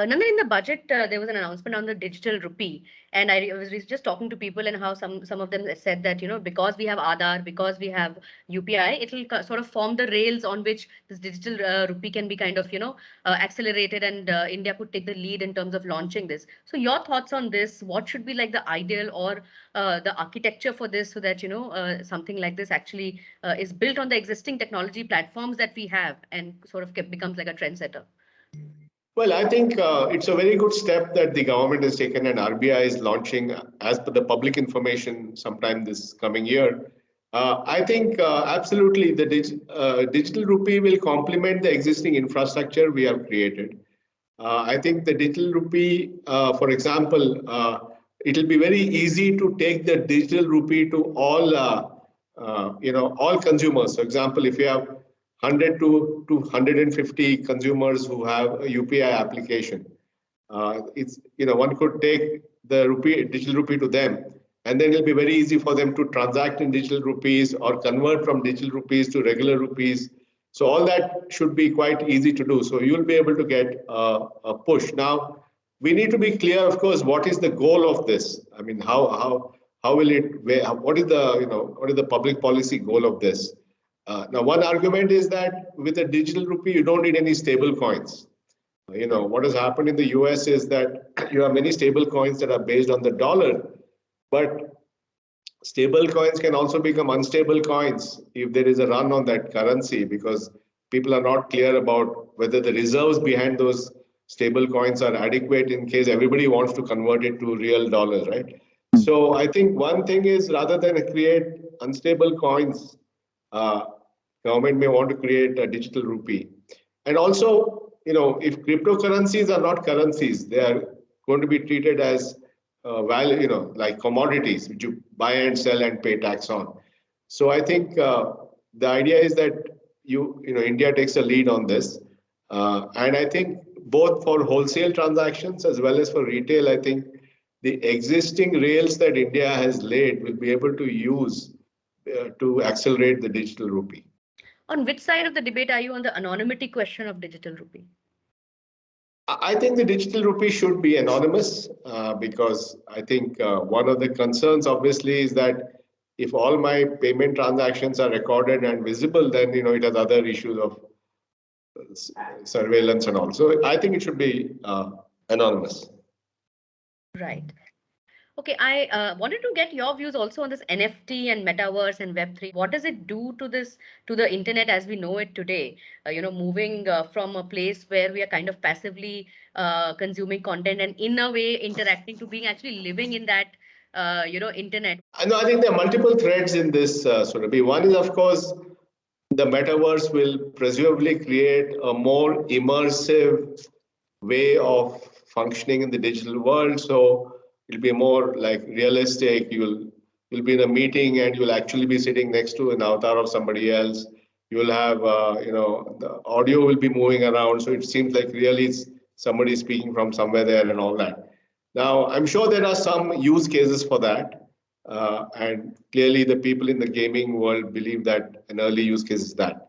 Nandan, in the budget, there was an announcement on the digital rupee, and I was just talking to people and how some of them said that because we have Aadhaar, because we have UPI, it will sort of form the rails on which this digital rupee can be kind of accelerated, and India could take the lead in terms of launching this. So your thoughts on this? What should be like the ideal or the architecture for this, so that something like this actually is built on the existing technology platforms that we have and sort of becomes like a trendsetter. Well, I think it's a very good step that the government has taken and RBI is launching as per the public information sometime this coming year. I think absolutely the digital rupee will complement the existing infrastructure we have created. I think the digital rupee, for example, it will be very easy to take the digital rupee to all consumers. For example, if you have 100 to 150 consumers who have a UPI application, one could take the digital rupee to them, and then it'll be very easy for them to transact in digital rupees or convert from digital rupees to regular rupees. So all that should be quite easy to do. So you'll be able to get a push. Now, we need to be clear, of course, what is the goal of this? I mean, how will it? What is the public policy goal of this? Now, one argument is that with a digital rupee, you don't need any stable coins. What has happened in the US is that you have many stable coins that are based on the dollar, but stable coins can also become unstable coins if there is a run on that currency, because people are not clear about whether the reserves behind those stable coins are adequate in case everybody wants to convert it to real dollars, right? So I think one thing is, rather than create unstable coins, government may want to create a digital rupee. And also, if cryptocurrencies are not currencies, they are going to be treated as value, like commodities, which you buy and sell and pay tax on. So I think the idea is that India takes a lead on this. And I think both for wholesale transactions as well as for retail, I think the existing rails that India has laid will be able to use to accelerate the digital rupee. On which side of the debate are you on the anonymity question of digital rupee? I think the digital rupee should be anonymous because I think one of the concerns obviously is that if all my payment transactions are recorded and visible, then it has other issues of surveillance and all. So I think it should be anonymous. Right. Okay, I wanted to get your views also on this NFT and Metaverse and Web3. What does it do to the internet as we know it today? Moving from a place where we are kind of passively consuming content and in a way interacting to being actually living in that, internet. I think there are multiple threads in this, Surabhi. One is, of course, the Metaverse will presumably create a more immersive way of functioning in the digital world. So it'll be more like realistic. You'll be in a meeting and you'll actually be sitting next to an avatar of somebody else. You'll have the audio will be moving around, so it seems like really somebody speaking from somewhere there and all that. Now, I'm sure there are some use cases for that. And clearly the people in the gaming world believe that an early use case is that.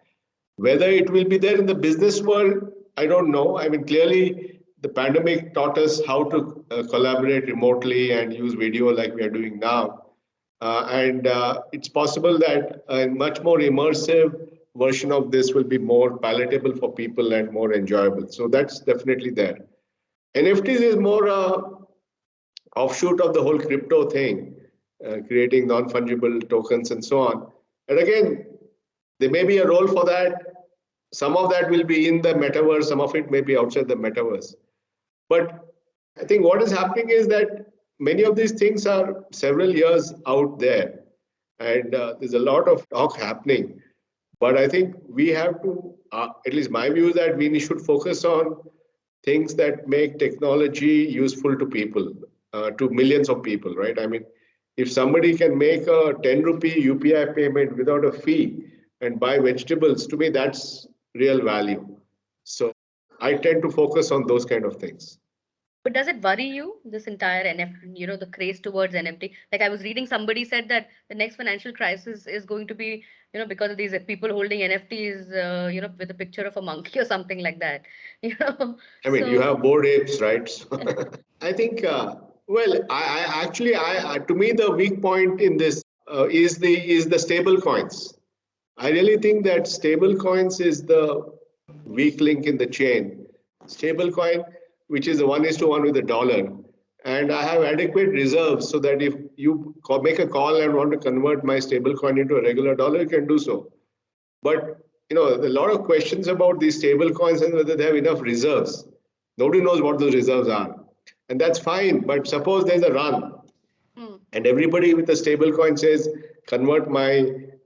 Whether it will be there in the business world, I don't know. I mean, clearly the pandemic taught us how to collaborate remotely and use video like we are doing now. And it's possible that a much more immersive version of this will be more palatable for people and more enjoyable. So that's definitely there. NFTs is more offshoot of the whole crypto thing, creating non-fungible tokens and so on. And again, there may be a role for that. Some of that will be in the metaverse, some of it may be outside the metaverse. But I think what is happening is that many of these things are several years out there, and there's a lot of talk happening. But I think we have to, at least my view is that we should focus on things that make technology useful to people, to millions of people, right? I mean, if somebody can make a 10 rupee UPI payment without a fee and buy vegetables, to me, that's real value. So I tend to focus on those kind of things. But does it worry you, this entire NFT, the craze towards NFT? Like I was reading, somebody said that the next financial crisis is going to be, because of these people holding NFTs, with a picture of a monkey or something like that. You know, I mean, you so have bored apes, right? I think, well, I actually, to me, the weak point in this is the stable coins. I really think that stable coins is the weak link in the chain. Stable coin, which is a 1:1 with the dollar, and I have adequate reserves so that if you make a call and want to convert my stable coin into a regular dollar, you can do so. But a lot of questions about these stable coins and whether they have enough reserves. Nobody knows what those reserves are. And that's fine. But suppose there's a run hmm. and everybody with a stable coin says, convert my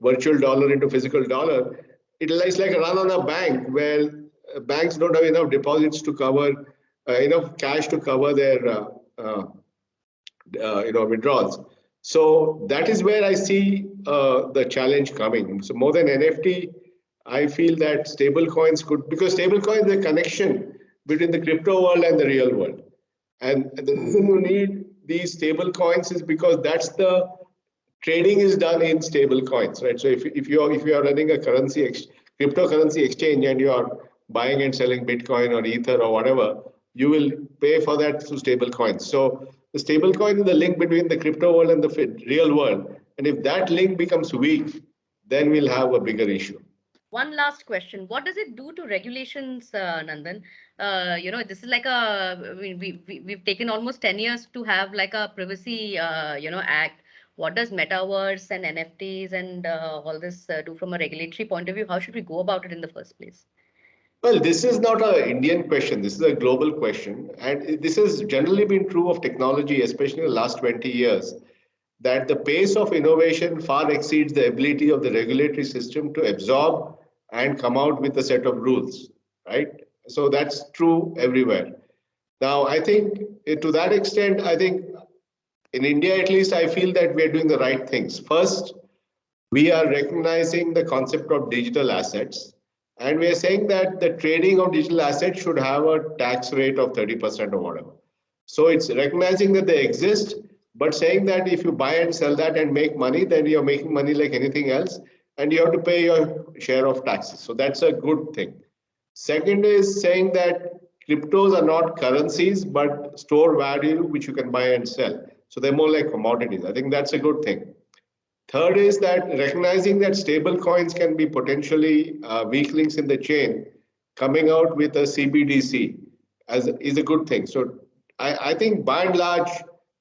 virtual dollar into physical dollar. It's like a run on a bank where banks don't have enough deposits to cover, enough cash to cover their uh, withdrawals. So that is where I see the challenge coming. So more than NFT, I feel that stable coins could, because stable coins is a connection between the crypto world and the real world. And the reason you need these stable coins is because that's the trading is done in stable coins, right? So if you are running a cryptocurrency exchange and you are buying and selling Bitcoin or Ether or whatever, you will pay for that through stable coins. So the stable coin is the link between the crypto world and the real world. And if that link becomes weak, then we'll have a bigger issue. One last question. What does it do to regulations, Nandan? This is like I mean, we've taken almost 10 years to have like a privacy, act. What does metaverse and NFTs and all this do from a regulatory point of view? How should we go about it in the first place? Well, this is not an Indian question. This is a global question. And this has generally been true of technology, especially in the last 20 years, that the pace of innovation far exceeds the ability of the regulatory system to absorb and come out with a set of rules, right? So that's true everywhere. Now, I think to that extent, I think in India at least, I feel that we're doing the right things. First, we are recognizing the concept of digital assets, and we are saying that the trading of digital assets should have a tax rate of 30% or whatever. So it's recognizing that they exist, but saying that if you buy and sell that and make money, then you're making money like anything else, and you have to pay your share of taxes. So that's a good thing. Second is saying that cryptos are not currencies, but store value which you can buy and sell. So they're more like commodities. I think that's a good thing. Third is that recognizing that stable coins can be potentially weak links in the chain, coming out with a CBDC is a good thing. So I think by and large,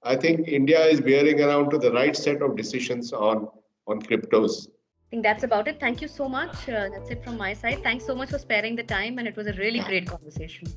I think India is bearing around to the right set of decisions on cryptos. I think that's about it. Thank you so much. That's it from my side. Thanks so much for sparing the time, and it was a really great conversation.